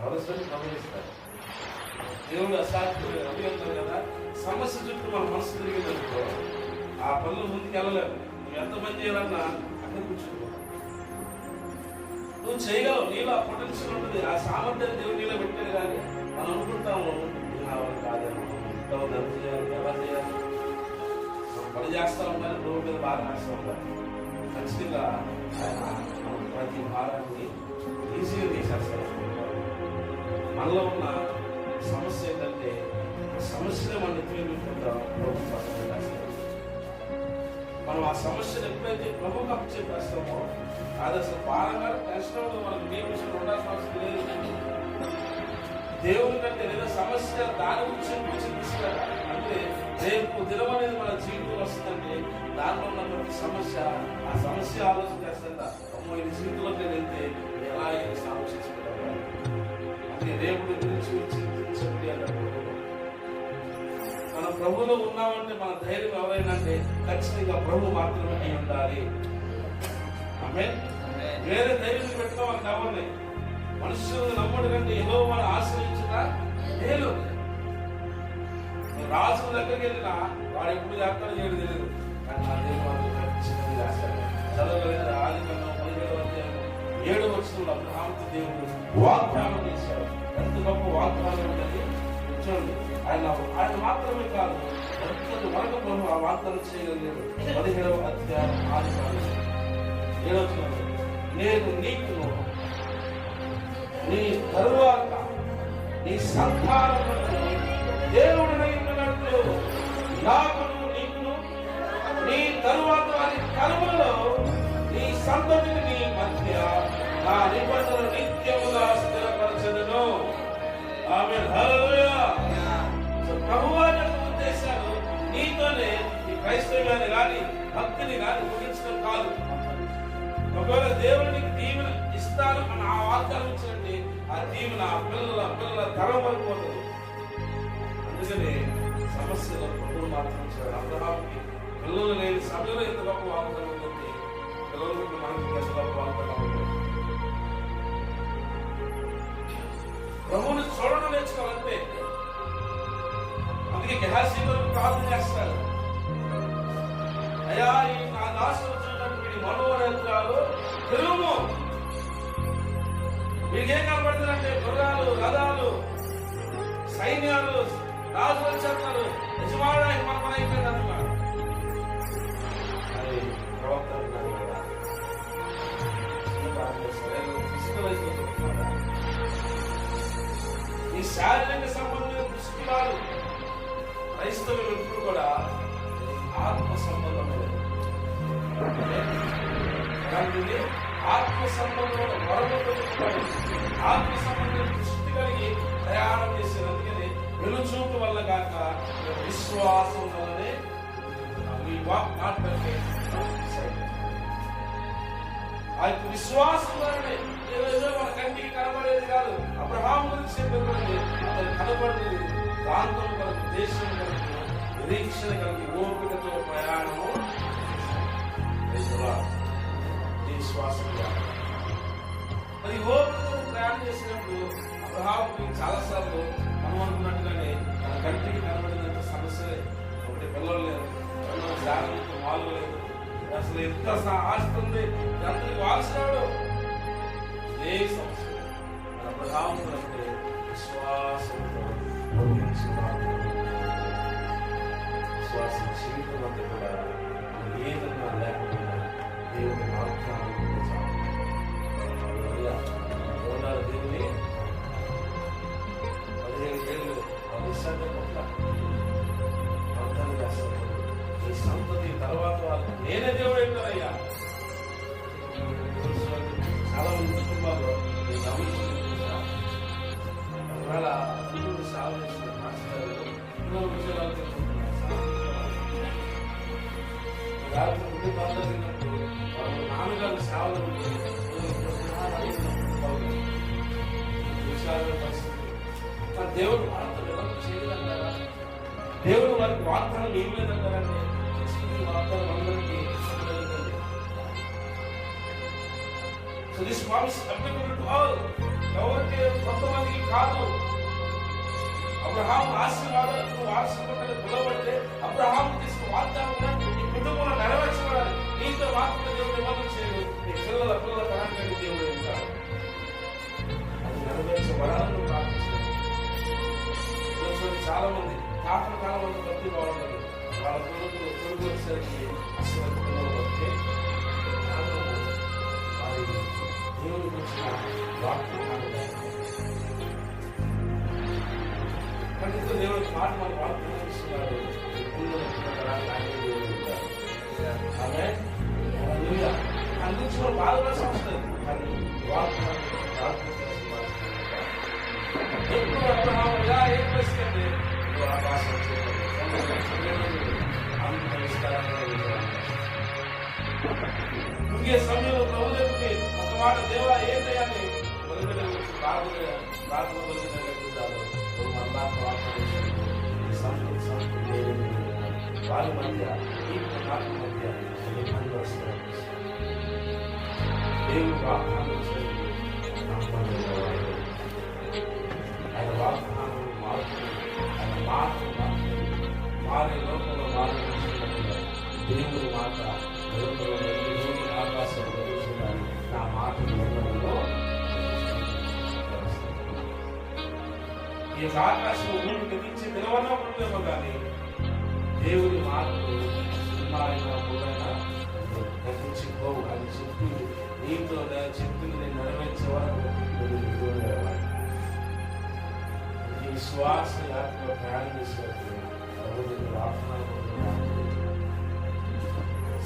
ఎవరిస్తారు గమనిస్తారు. దేవుడు అసాధ్యం అవి అంటారు కదా, సమస్య చుట్టూ మన మనసు తిరిగిందనుకో ఆ పనులు ముందుకు వెళ్ళలేవు. నువ్వు ఎంతమంది చేయాలన్నా అక్కడ కూర్చుంటావు. నువ్వు చేయగలవు, నీలో ఆ పొటెన్షియల్ ఉంటుంది, ఆ సామర్థ్యాన్ని దేవుడు నీలో పెట్టాడు. కానీ మనం అనుకుంటాము కాదేమో ఎలా చేయాలి, పని చేస్తూ ఉండాలి, రోడ్డు మీద బాగా వేస్తూ ఉండాలి. ఖచ్చితంగా ఆయన ప్రతి భారాన్ని ఈజీగా తీసేస్తారు. మనలో ఉన్న సమస్య ఏంటంటే సమస్యనే మన ఎత్తుకుంటాం. మనం ఆ సమస్యను ఎప్పుడైతే ప్రభువుకి అప్పచెప్పేస్తామో అది అసలు భారంగా టెన్షన్ మనకు ఏ విషయం ఉండాల్సిన అవసరం లేదు. దేవుని కంటే లేదా సమస్య దాని గురించి తీసుకురా అంటే రేపు దినం అనేది మన జీవితం వస్తుందంటే దానిలో ఉన్న ప్రతి సమస్య ఆ సమస్య ఆలోచన చేస్తుందా అమ్మో ఇది జీవితంలోకి నేను వెళ్తే ఎలా ఆలోచించుకుంటాను. అంటే రేపు గురించి చింతించండి అన్నప్పుడు మనం ప్రభువులో ఉన్నామంటే మన ధైర్యం ఎవరైనా అంటే ఖచ్చితంగా ప్రభు మాత్రమే అయి ఉండాలి. ఆమె వేరే ధైర్యం పెట్టుకోవాలి కావాలి. మనుషులు నమ్మడు కంటే యెహోవాను ఆశ్రయించుట మేలు. రాజుల దగ్గరికి వెళ్ళినా వాడు ఎప్పుడు చేస్తాడో ఏడు తెలియదు, కానీ నా దేవుడు ఖచ్చితంగా చేస్తాడు. చదవగలిగిన ఆదికాండం 17వ అధ్యాయం 7వ వచనంలో అబ్రహాముకు దేవుడు వాగ్దానం చేశాడు. ఎంత గొప్ప వాగ్దానం ఉంటుంది చూడండి. ఆయన మాత్రమే కాదు, వరకు ప్రభు ఆ వాగ్దానం చేయగలిగాడు. 17వ అధ్యాయం ఆదికాండం 7వ వచనంలో నేను నీకును నీ తరువాత నీ సంతానమును దేవుడినై ఉన్నట్లు నాకును నీకును నీ తరువాత వారి తరములలో నీ సంతతిని నీ మధ్య నా నిబంధన నిత్యముగా స్థిరపరచెదను. ఆమేన్, హల్లెలూయా. ప్రభువా యొక్క ఉద్దేశాలు నీతోనే ఈ క్రైస్తవ్యాన్ని కానీ భక్తిని కానీ ముగించడం కాదు. ఒకవేళ దేవునికి దీవెన ఇస్తాను అని ఆ వాగ్దానం ఇచ్చినట్టే ఆ దీవెన పిల్లల తరం వరకు పోతుంది. అందుకనే సమస్యలో ప్రభువు మాత్రం ఇచ్చాడు. అబ్రహాముకి పిల్లలు లేని సమయంలో ఎంత గొప్ప వాగ్దానం ఉంటుంది, పిల్లలకు మనకి ఎంత గొప్ప వాగ్దానం ఉంటుంది. ప్రభువుని చూడడం నేర్చుకోవాలంటే అందుకే గెహాజీలో ప్రార్థన చేస్తారు. అయ్యా ఈ నా దాసు వచ్చినటువంటి మనోరేత్రాలు తెలుగు మీకేం కనబడుతుందంటే గుర్రాలు, రథాలు, సైన్యాలు, రాజు వచ్చేస్తున్నారు, యజమానుడు మన అయిపోయింది అన్నమాట. అది ప్రవక్త ఈ శారీరక సంబంధమైన దృష్టి కాదు. క్రైస్తవులు ఎప్పుడు కూడా ఆత్మ సంబంధమైన ఆత్మ సంబంధమైన వరములు ఆత్మ సంబంధమైన దృష్టి కలిగి ప్రయాణం చేసేది. అందుకని వెలుచూపు వల్ల కాక విశ్వాసం వల్లనే ఆ యొక్క విశ్వాసం వల్లనే ఏదో మన కంటికి కనబడేది కాదు. అబ్రహాము గురించి చెప్పేది అతను కనబడేది ప్రాంతం కలుగు, దేశం కలుగు, నిరీక్షణ కలిగి ఓపికతో ప్రయాణము విశ్వాసం. మరి ఓపికతో ప్రయాణం చేసినప్పుడు అబ్రహాముకి చాలాసార్లు మనం అనుకున్నట్టుగానే మన కంటికి కనబడినంత సమస్యలే. ఒకటి పిల్లలు లేదు, పిల్లలు జాగ్రత్త వాళ్ళు లేదు, అసలు ఎంత ఆస్తుంది అందరికి వాల్సినాడు ఏ సమస్య. అబ్రహాము అంటే విశ్వాసంతో విశ్వాస జీవితం అంతా కూడా ఏదన్నా లేకుండా దేవుని వాగ్దానం దేవుని 15 ఏళ్ళు వాగ్దానం చేస్తారు. ఈ సంతతి తర్వాత వాళ్ళు నేనే దేవుడు అయిపోయారయ్యా. చాలా మంది కుటుంబాల్లో ఒకవేళ పిల్లలు సేవ చేసిన మాస్టర్ పిల్లలు ఉద్యోగాలు తిన్నప్పుడు వాళ్ళు నాన్నగారు సేవలు దేవుడు చేయలేదంటారా? దేవుడు వారికి వాగ్దానం ఏం లేదంటారంటే వాగ్దానం అందరికీ so this promise applicable to all. ఎవరికి కొంతమందికి కాదు. అబ్రహాము ఆశీర్వాదాలకు వారసుకుంటే పిలవబడితే అబ్రహాము చేసిన వాగ్దానం నీ కుటుంబంలో నెరవేర్చబడాలి. నీతో మాత్రమే దేవుడు నిబంధన చేయడు. నీ పిల్లల పరాన్ని దేవుడు ఉంటాడు. అది నెరవేర్చబడాలని ప్రార్థిస్తాడు. చాలా మంది కాకుండా చాలా మంది భక్తి బాగుంటుంది. వాళ్ళ కొడుకు వచ్చేసరికి అసలు వస్తే వారి దేవుని గురించిన వాక్యం ఖండిత దేవుడి మాట మన వాక్యం ఇస్తున్నారు. ఆమె అందించిన బాధపడాల్సి వస్తుంది. కానీ వాక్యం ఎప్పుడు అబ్రహాము ఇలా ఏం చేస్తే ఆకాశం ఇంకే సమయంలో ప్రభుత్వ ఒక మాట దేవా ఏంటని మొదటి ప్రార్థన వారి మధ్య ఈ నాకు మధ్య దేవుడు వాగ్దానం ఆయన వాగ్దానం మార్పు ఆయన మార్పు మారే లోకంలో మార్పు దేవుడి మాట ఆకాశం జరుగుతుందని నా మాట నిర్ణయంలో ఈ ఆకాశం భూమి గతించి నిలవనప్పుడేమో కానీ దేవుడి మాటలు సినిమాయినా పూలైనా గతించిపోవు అని చెప్పి నీతో చెప్పింది నేను నెరవేర్చే వరకు ఈ శ్వాస యాత్రలో ప్రయాణం చేసేటప్పుడు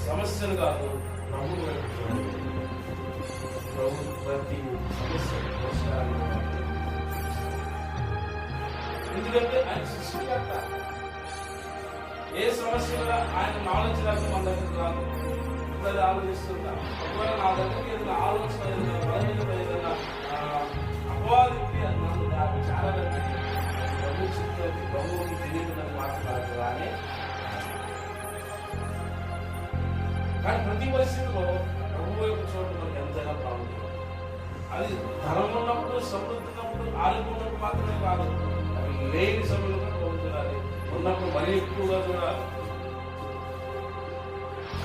సమస్యలు కాదు ప్రభు ప్రభు ప్రతి సమస్యను పోషకాలు. ఎందుకంటే ఆయన సృష్టికర్త. ఏ సమస్య కూడా ఆయన నాలెడ్జ్ లేక మన దగ్గర రాదు. ఇప్పుడు ఆలోచిస్తుంటా ఒకవేళ నా దగ్గరికి ఏదైనా ఆలోచన ఏదైనా అపవాదికి నాకు చాలా ప్రభువుకి తెలియదని మాట్లాడాలి. కానీ ప్రతి పరిస్థితిలో ప్రభు యొక్క చోటు మనకు ఎంతైనా బాగుంటుంది. అది ధనం ఉన్నప్పుడు, సమృద్ధి ఉన్నప్పుడు, ఆరోగ్యం ఉన్నప్పుడు మాత్రమే కాదు, అవి లేని సమయంలో కూడా ప్రభు చూడాలి. ఉన్నప్పుడు మరీ ఎక్కువగా చూడాలి.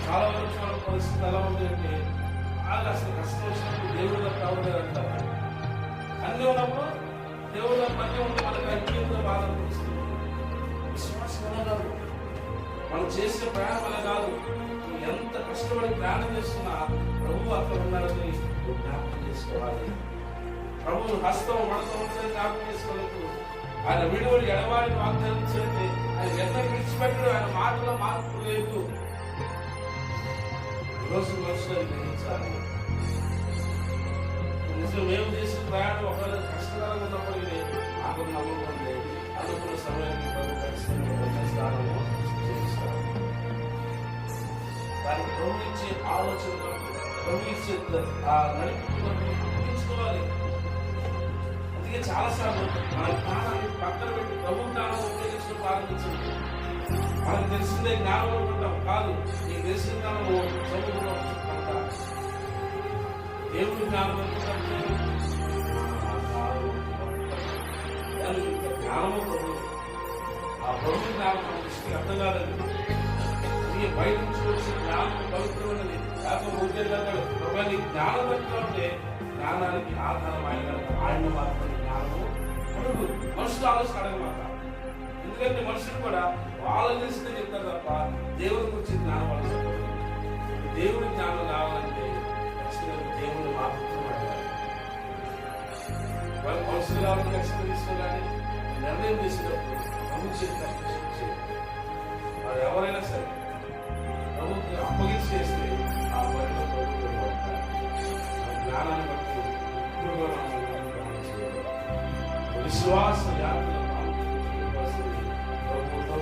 చాలా వరకు మన పరిస్థితి ఎలా ఉంది అంటే అసలు కష్టం వచ్చినప్పుడు దేవుడు కావాలి అంటారు. అన్నీ ఉన్నప్పుడు దేవుడు మధ్య ఉంటే మనకు అన్నింటిలో బాధ అనిపిస్తుంది. విశ్వాసం అలా కాదు, మనం చేసే ప్రయాణం అలా కాదు. ఎంత కష్టపడి ప్రయాణం చేస్తున్నా ప్రభు అక్కడ ఉన్నాడని జ్ఞాపకం చేసుకోవాలి. ప్రభు హస్తం మనతో ఉంటుందని జ్ఞాపకం చేసుకోలేదు. ఆయన విడువడి ఎడవాడిని వాగ్దానం చేస్తే ఆయన ఎంత విడిచిపెట్టడు. ఆయన మాటలో మార్పు లేదు. ఈరోజు మనుషులు గ్రహించాలి. నిజం మేము చేసిన ప్రయాణం ఒకవేళ కష్టకరంగా ఉన్నప్పటికీ నాకు నమ్మకం లేదు. అనుకున్న సమయాన్ని ప్రభు ఖచ్చితంగా స్థానము చేయిస్తాను. దానికి ప్రభు ఇచ్చే ఆలోచన, ప్రభు ఇచ్చే ఆ నడిపించుకోవాలి. అందుకే చాలాసార్లు మన జ్ఞానాన్ని పక్కన పెట్టి ప్రభు జ్ఞానం ఉపయోగించడం ప్రారంభించండి. మనకు తెలిసిందే జ్ఞానం అనుకుంటాం. కాదు, నీకు తెలిసిన జ్ఞానము చదువుకున్న దేవుడి జ్ఞానం అనుకుంటే జ్ఞానము ప్రభు. ఆ ప్రభు జ్ఞానం మన దృష్టికి అర్థం కాదండి. బయట నుంచి వచ్చే జ్ఞానం పవిత్రమైనది. లేకపోతే ప్రభు నీ జ్ఞానం అంటే జ్ఞానానికి ఆధారం ఆయన మాత్రమే జ్ఞానము అడుగు. మనుషులు ఆలోచన అడగమాట. ఎందుకంటే మనుషులు కూడా వాళ్ళు తెలిసిందే చెప్తారు తప్ప దేవుడి గురించి జ్ఞానం వాళ్ళు చెప్పారు. దేవుడి జ్ఞానం కావాలంటే ఖచ్చితంగా దేవుడు మాత్రమే అడగాలి. వాళ్ళు మనుషులు కావాలని ఖచ్చితంగా తీసుకోవాలి. నిర్ణయం చేసేటప్పుడు ప్రభు చేసి వారు ఎవరైనా సరే ప్రభుత్వం అప్పగించి చేస్తే ఆ పనిలో ప్రభుత్వం జ్ఞానాన్ని బట్టి విశ్వాస యాత్ర ప్రభుత్వం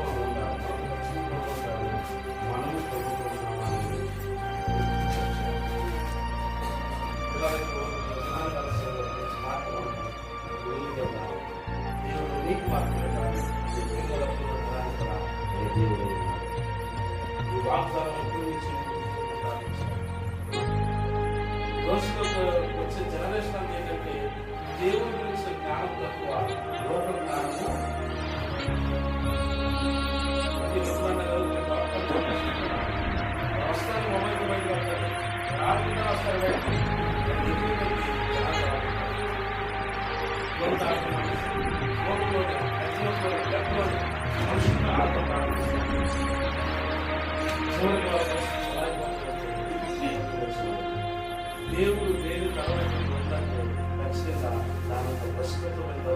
మనము దేవుడు నీకు మాత్రమే కాదు దేవుడు వాగ్దానం రోజులకు వచ్చే జనరేషన్ ఏంటంటే దేవుడి గురించి జ్ఞానం తక్కువ, లోక జ్ఞానము అది వస్తాను మొబైల్ బయట ఆడుకుంటూ వస్తారు బయట మనుషులు ఆడుకుంటారు. దేవుడు లేదు కలవకుండా ఉందంటే ఖచ్చితంగా దాని ప్రశ్నమైన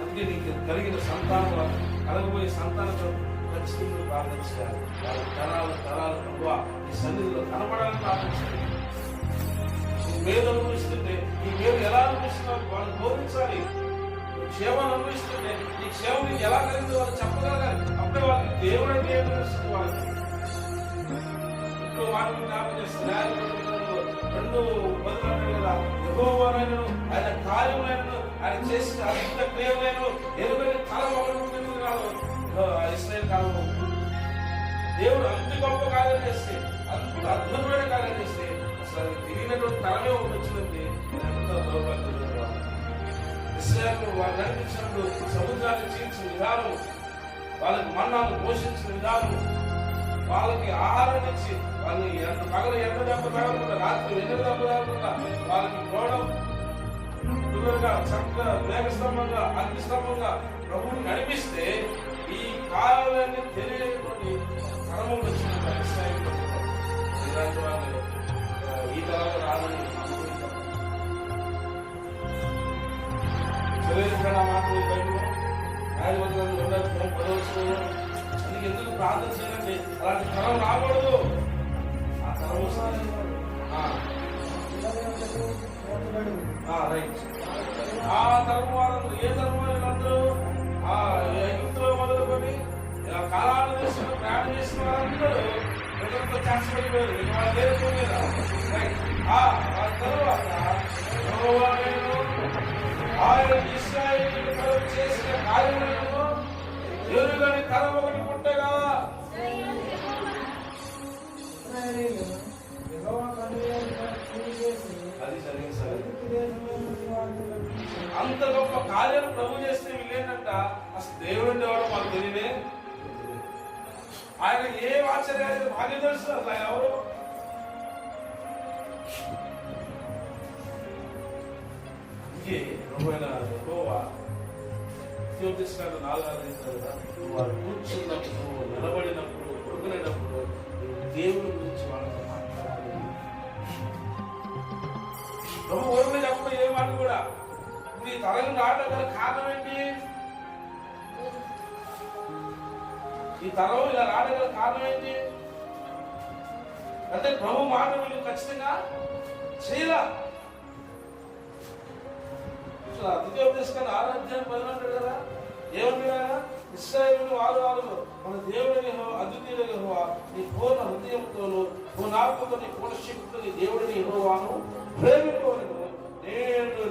అందుకే నీకు కలిగిన సంతానం కలగబోయే సంతానంతో ఖచ్చితంగా ప్రార్థించాలి. వాళ్ళ తరాలు ప్రభావ ఈ సన్నిధిలో కనబడాలని ప్రార్థించాలి. ఈ మేలు అనుభవిస్తుంటే ఈ మేలు ఎలా అనుభవిస్తున్నావు వాళ్ళు బోధించాలి. క్షేమాన్ని అనుభవిస్తుంటే ఈ క్షేమం నీకు ఎలా కలిగిందో వాళ్ళు చెప్పగలగాలి. అప్పుడే వాళ్ళకి దేవుడు అంటే తెలుస్తుంది. వాళ్ళకి ఇప్పుడు వాటిని జ్ఞాపకం చేస్తున్నారు. 2:10 కదా, యెహోవాను ఆయన కార్యములను ఆయన చేసిన అద్భుత క్రియలను ఎరుగని తల ఒకటి కాదు. ఇశ్రాయేలు కాలంలో దేవుడు అంత గొప్ప కార్యం చేస్తే, అంత అద్భుతమైన కార్యం చేస్తే అసలు తిరిగినటువంటి తలమే ఒకటి వచ్చిందంటే ఎంతో దౌర్భాగ్యం. ఇశ్రాయేలు వారు నడిపించినప్పుడు సముద్రాన్ని చీల్చిన విధానం, వాళ్ళకి మన్నాను పోషించిన విధానం, వాళ్ళకి ఆహారం ఇచ్చి వాళ్ళని పగలు ఎండ దెబ్బ తాగకుండా రాత్రి ఎండ దెబ్బ తాగకుండా వాళ్ళకి గోడం చక్కగా మేఘస్తంభంగా అగ్నిస్తంభంగా ప్రభువుని నడిపిస్తే ఈ కాలాన్ని తెలియనటువంటి తరములు వచ్చిన ఇలాంటి వాళ్ళు ఈ తరంలో రాదని చదివిన మాటలు బయటలో అందుకు ఎందుకు ప్రార్థన చేయండి. అలాంటి తరం రాకూడదు. ఆ తరం రైట్. ఆ తరం వారు ఏ తరం అందరూ ఆ యుద్ధంలో మొదలుకొని కాలాలు చేసిన ప్రయాణం చేసిన వారందరూ ప్రజలతో చేర్చబడిపోయారు. వాళ్ళ లేకపోయారు. ఆ తర్వాత ఆయన ఇశ్రాయేలు చేసిన కార్యములను ఎరుగని తరం ఒకటి పుట్టగా అది అంత గొప్ప కార్యాలు ప్రభు చేస్తే వీళ్ళేంటంట అసలు దేవుడు ఎవరో మాకు తెలియనే. ఆయన ఏ ఆశ్చర్యాలు బాగా తెలుసు. అసలు ఆయన ఎవరు అందుకే ప్రభువైన యెహోవా జ్యోతిష్కాలు 4 వారు కూర్చున్నప్పుడు, నిలబడినప్పుడు, పడుకునేటప్పుడు దేవుడి గురించి వాళ్ళతో మాట్లాడాలి. ప్రభు ఊరిలో చెప్పడం ఏ మాట కూడా. ఇప్పుడు ఈ తరం రావడం గల కారణం ఏంటి? ఈ తరం ఇలా రావడం గల కారణం ఏంటి అంటే ప్రభు మాట వీళ్ళు ఖచ్చితంగా చేయాల. ద్వితీయోపదేశకాండం 6:10 కదా, ఏమంటారా? ఇశ్రాయేలు వారు మన దేవుడిని అద్వితీయుడైన యెహోవా నీ పూర్ణ హృదయంతోను పూర్ణ ఆత్మతో నీ పూర్ణ శక్తితో నీ దేవుడిని యెహోవాను ప్రేమింపవలెను.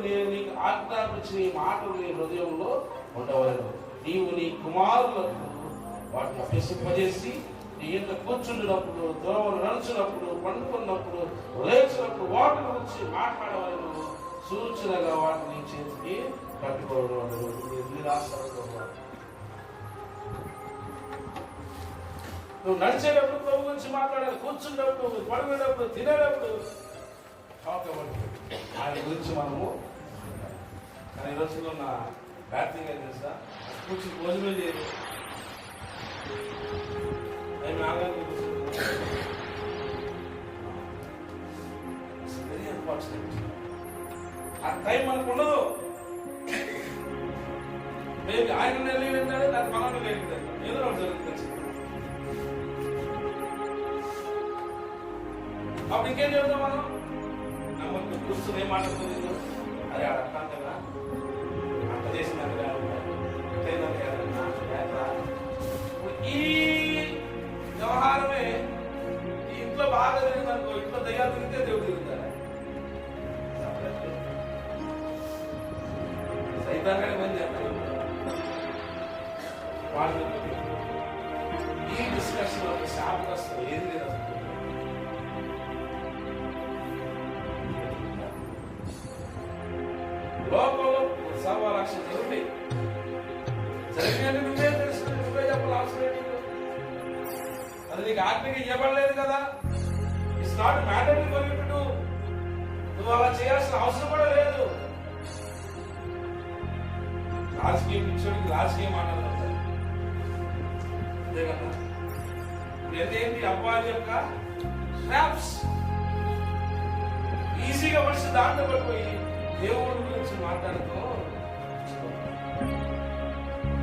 నేను నీకు ఆజ్ఞాపించిన ఈ మాటలు నీ హృదయంలో ఉండవలెను. నీవు నీ కుమారులకు వాటిని అభ్యసింపజేసి నీ ఇంత కూర్చుండినప్పుడు, దోమలు నడుచున్నప్పుడు, పండుకున్నప్పుడు, లేచినప్పుడు వాటి గురించి మాట్లాడవలను. సూచనగా వాటిని చేతికి కట్టుకోవడం. నువ్వు నడిచేటప్పుడు ప్రభు గురించి మాట్లాడాలి. కూర్చున్నప్పుడు, పడుకునేటప్పుడు, తినేటప్పుడు ఆయన గురించి మనము. కానీ ఈ రోజుల్లో నా బ్యాటింగ్ అయితే తెలుసా, కూర్చుని భోజనం చేయదు. Very unfortunate. ఆ టైం మనకు ఉండదు. మేబీ ఆయన నెలలు వెళ్తాడు, నాకు మనం లేదు, ఏదో ఒకటి జరుగుతుంది. అప్పుడు ఇంకేం చెబుతాం మనం? నమ్మకం కూర్చుని ఏం మాట్లాడుతుంది? అదే అర్థం కదా, అంత చేసినాక ఈ వ్యవహారమే ఈ ఇంట్లో బాగా జరిగిందనుకో, ఇంట్లో దయ్యాలు తిరిగితే దేవుడు తిరుగుతారా? సైతాన్ని మంది వాళ్ళు ఈ డిస్కషన్ ఒక శాపగ్రస్తం ఏది లేదు. లోకంలో 1,00,000 జరుగుతాయి. జరిగినట్టు నువ్వే తెలుసు, నువ్వే చెప్పాలి. అవసరం ఏంటి? అది నీకు ఆజ్ఞగా ఇవ్వబడలేదు కదా. It's not matter for you to do. నువ్వు అలా చేయాల్సిన అవసరం కూడా లేదు. రాజకీయం పిచ్చోడికి రాజకీయం మాట్లాడాలి అంతే కదా. ఏంటి అపవాది యొక్క ట్రాప్స్. ఈజీగా మనిషి దాంట్లో పడిపోయి దేవుడి గురించి మాట్లాడుతూ,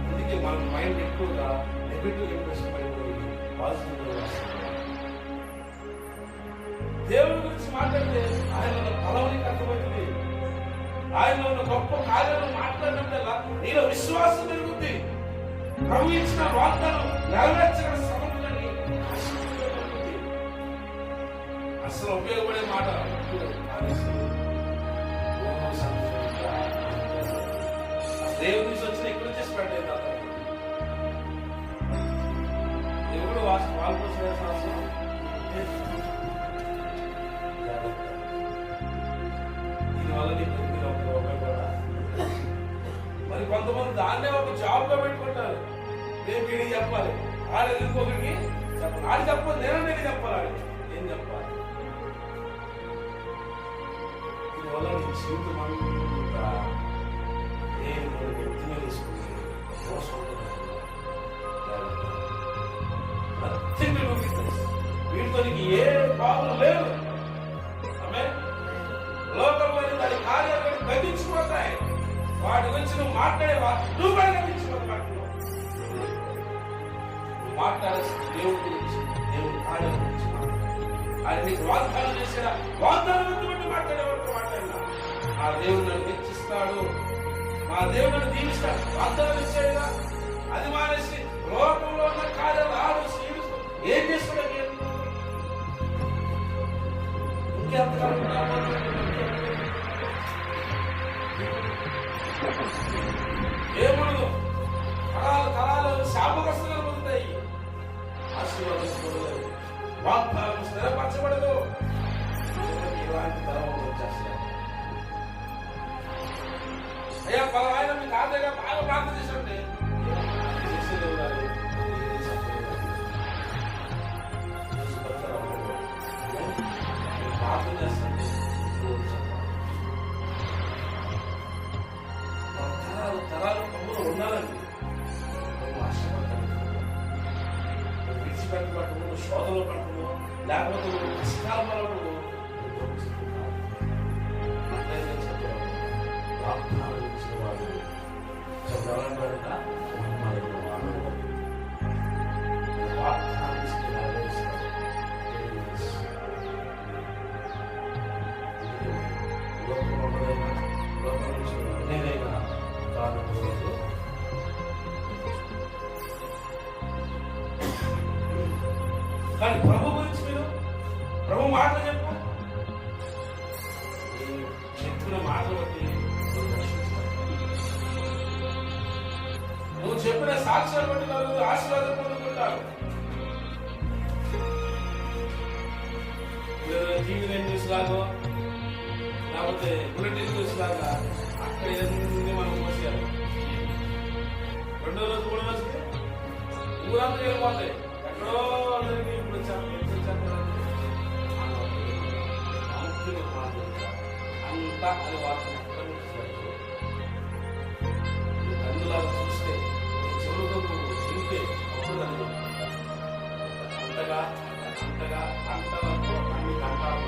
అందుకే మన మైండ్ ఎక్కువగా నెగటివ్ ఇంప్రెషన్ పడిపోయి పాజిటివ్. దేవుడి గురించి మాట్లాడితే ఆయన బలం నీకు అర్థమవుతుంది. ఆయన ఉన్న గొప్ప కార్యాలను మాట్లాడినప్పుడల్లా నీలో విశ్వాసం పెరుగుతుంది. ప్రభు ఇచ్చిన వాగ్దానం నెరవేర్చిన సమర్థులని అసలు ఉపయోగపడే మాట. దేవుడి నుంచి వచ్చిన ఇక్కడ నుంచి స్ప్రెడ్ అవుతారు. దేవుడు వాళ్ళ కోసం అవసరం. దీనివల్ల నీకు మరి కొంతమంది దాన్నే ఒక జాబ్ గా పెట్టుకుంటారు. నేను వీడికి చెప్పాలి, ఆడ ఇంకొకరికి చెప్పాలి. ఆడి చెప్పాలి, నేను చెప్పాలి. ఏం చెప్పాలి? దీనివల్ల నీ జీవితం అంతా నేను వ్యక్తి మీద తీసుకుంటే వీటితో నీకు ఏ బాధలు లేవు. లోకంలో దాని కార్యాలు గతించిపోతాయి. వాటి గురించి నువ్వు మాట్లాడేవా, నువ్వు కూడా గతించిపోతావు. మాట్లాడాల్సిన దేవుడి గురించి, దేవుడి కార్యాల గురించి ఆయన నీకు వాగ్దానం చేసేలా వాగ్దానం బట్టి మాట్లాడేవాడు మాట్లాడినా ఆ దేవుడు నన్ను హెచ్చిస్తాడు, మా దేవుడు నన్ను దీవిస్తాడు. వాగ్దానం ఇచ్చాడుగా, అది మానేసి లోకంలో ఉన్న కార్యాలు ఆలోచి ఏం చేస్తున్నాడు? ఏముండదు. తరాలు శాపగ్రస్తులు పొందుతాయి. ఆశీర్వాదం వాగ్దానం స్థిరపరచబడదు. ఇలాంటి తరం వచ్చేస్తాయి. అయ్యా ఆయన మీ తాతగా బాగా ప్రార్థన చేశారంటే చేసేది ప్రార్థన చేస్తాంటే తరాలు తమ్ముడు ఉండాలండి. విడిచిపెట్టబడము, శోధనలో పడటము, లేకపోతే కష్టాలు పడవడము. వాగ్దానం ఇచ్చిన వాడు చదవాలంటారట. వాగ్దానం ఇస్తే నెరవేరుస్తాడు. నేనైనా కాదు. కానీ ప్రభు గురించి మీరు ప్రభు మాటలు చెప్పు. చెప్పిన మాటలు బట్టి నువ్వు చెప్పిన సాక్ష్యాలు బట్టి నలుగురు ఆశీర్వాదం పొందుకుంటారు. టీవీ న్యూస్ లాగా లేకపోతే బులెటిన్ న్యూస్ లాగా అక్కడ ఎన్ని మనం మోసారు. రెండో రోజు మూడో రోజుకి ఊరంతా వెళ్ళిపోతాయి. ఎక్కడో అందరికీ ఇప్పుడు వచ్చాము అంతా అని వార్త అందులో చూస్తే చెవులతో వింటే అప్పుడు అంతగా అంతగా అంటలతో అన్ని అంటారు.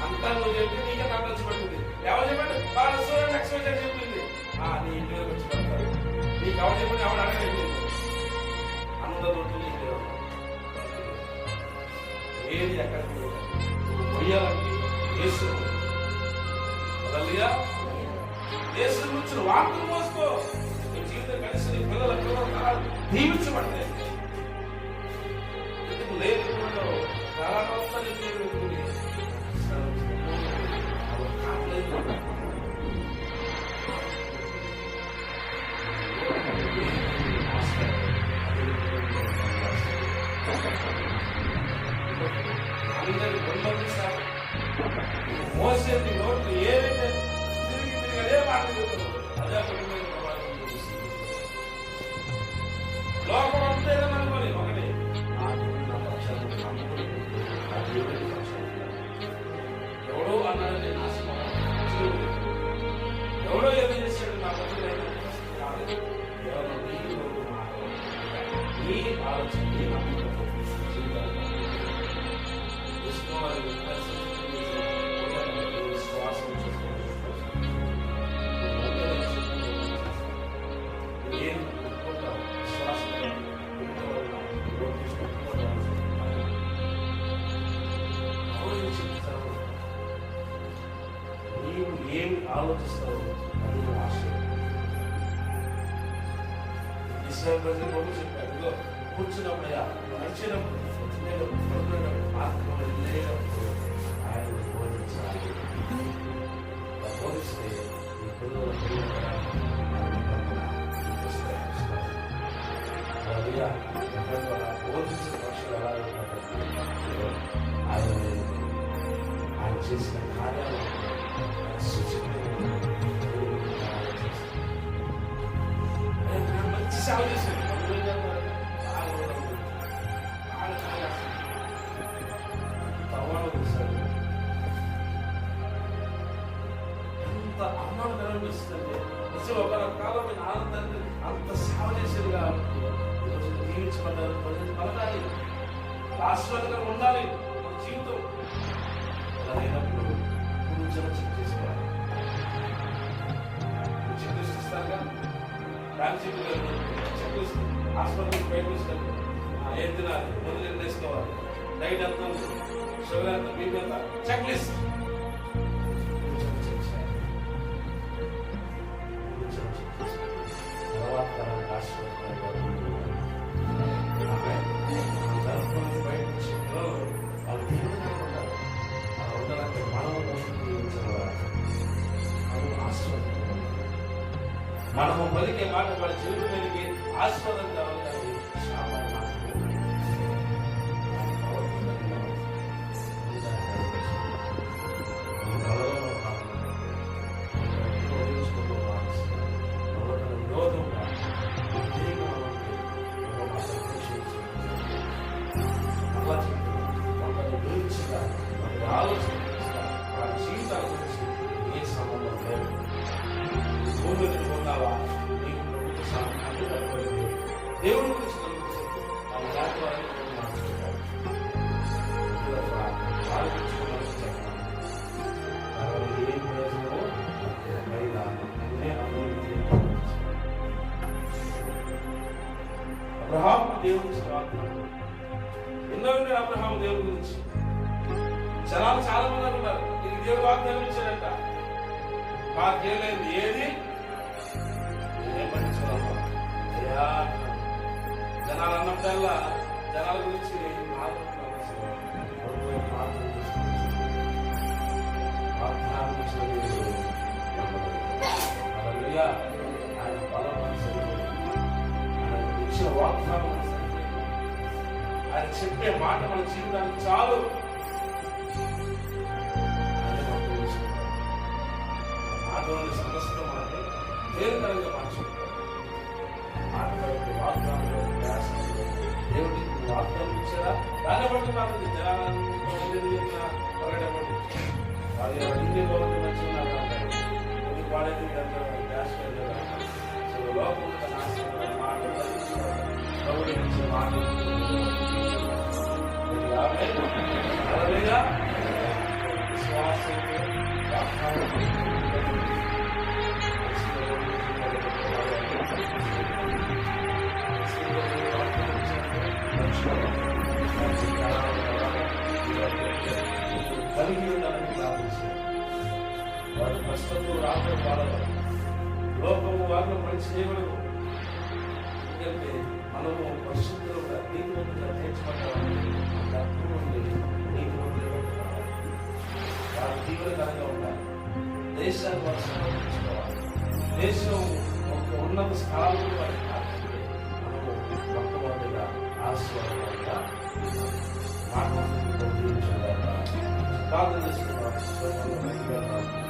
అంతా నువ్వు చెప్పి నీకే తగ్గొచ్చి పడుతుంది. ఎవరు చెప్పండి వాళ్ళ సూర్యుడు ఎక్స్పెక్ట్ చెప్పింది నీ ఇంటి వరకు వచ్చి పడతారు. నీకు ఎవరు చెప్పండి ఎవరు అడగలేదు. అందరూ ఏది ఎక్కడికి మొయ్యాలంటే యేసు యేసు నుంచి వార్తలు మోసుకో. నీ జీవితం కలిసి నీ పిల్లల దీవించబడతాయి. ఎందుకు లేదు అందరి మోసేది నోట్లు ఏదైతే తిరిగి తిరగలే కారణం అదే కుటుంబమైన ప్రభావం చూపిస్తుంది. లోకం అంతే అనుకోని ఒకటి నా దేవుడు నా పక్షాన్ని నమ్ముకుని నా దేవుడి పక్షాన్ని ఎవడో అన్నాడని నాశనం ఎవడో ఏదో చేశాడు నా పక్షులైన కాదు. కేవలం నీ ఆలోచన నీ నమ్మకం విశ్వాసం నీవు ఏమి ఆలోచిస్తావు అది నువ్వు ఆశ్చర్యం. ఇస్రాయేల్ ప్రజలు బాబు చెప్పారు, ఇదిగో కూర్చున్నప్పుడయ్యా నడిచినప్పుడు నేను మార్గంలో వెళ్ళేటప్పుడు ఆయన బోధించాలి. బోధిస్తే ఈ పిల్లల బోధించిన పక్షులు ఎలా ఉంటారు? ఆయన చేసిన కార్యాలు మంచి సేవ చేశారు. ఎంత అమ్మాను కనిపిస్తుందంటే నిజం ఒక కాలమైన ఆనందాన్ని అంత సేవ చేసేది కాబట్టి ఈరోజు జీవించబడ్డారు. ప్రజలు పలకాలి, ఆశీర్వాదంగా ఉండాలి. మన జీవితం అలా లేనప్పుడు కొంచెం చెక్ చేసుకోవాలి. చెక్ లిస్ట్ ఇస్తారుగా, బ్యాంక్ చెక్ లిస్ట్ హాస్పిటల్కి బయట తీసుకెళ్ళి ఏం తినాలి, మొదలు ఏం వేసుకోవాలి, డైట్ ఎంత ఉంది, షుగర్ ఎంత, బీపీ ఎంత, చెక్ లిస్ట్ మనము పలికే మాట వాడి జీవితం మీదకి ఆశీర్వాదం కావాలి. కానీ శాపాలు మాత్రమే ఆలోచన వాడి జీవితాల గురించి ఏ సంబంధం లేదు. భూమి పొందావా నీకు ప్రభుత్వ సామాన్లు కనబడింది. దేవుడి గురించి కలుగుతుంది అలాంటి వారిని మార్చుకుంటారు. ఏం ప్రయోజనమో అబ్రహాము దేవుడి గురించి ఎన్నో విన్నాడు. అబ్రహాము దేవుడి గురించి జనాలు చాలా మంది అనుకున్నారు, ఇది దేవుడు వాగ్దానం ఇచ్చాడంట. మాకేలేదు ఏది జనాలు అన్నప్పుడల్లా జనాల గురించి ఆయన బలం ఆయన ఇచ్చిన వాగ్దానం, ఆయన చెప్పే మాట మన జీవితానికి చాలు. మాటలోని సమస్తం అంటే వేరుకరంగా మార్చుకుంటారు. మాటలు వాగ్దానంలో ప్రయాసంలో దేవుడికి వాగ్దానం ఇచ్చారా దాన్ని బట్టి మాకు జనాలను పగడబడి అది అన్ని గవర్నమెంట్ మంచిగా కొన్ని పాడేది గ్యాస్ లోపల మాటలు ప్రభుడి నుంచి మాటలు విశ్వాసం కలిగి ఉండాలని ప్రార్థించారు. వారి కష్టంతో రాత్రి వాడదు, లోకము వారిని మంచి చేయకూడదు. ఎందుకంటే మనము పరిశుద్ధులుగా నీతిమంతులుగా తీర్చబడ్డామని నీతిమంతులుగా వారి తీవ్రకరంగా ఉండాలి. దేశాన్ని వారు సంరక్షించుకోవాలి. దేశం ఒక ఉన్నత స్థానంలో వారికి మనము మొట్టమొదటిగా ఆశీర్వాదంగా మాట్లాడుతూ ప్రార్థన చేసుకున్నాం.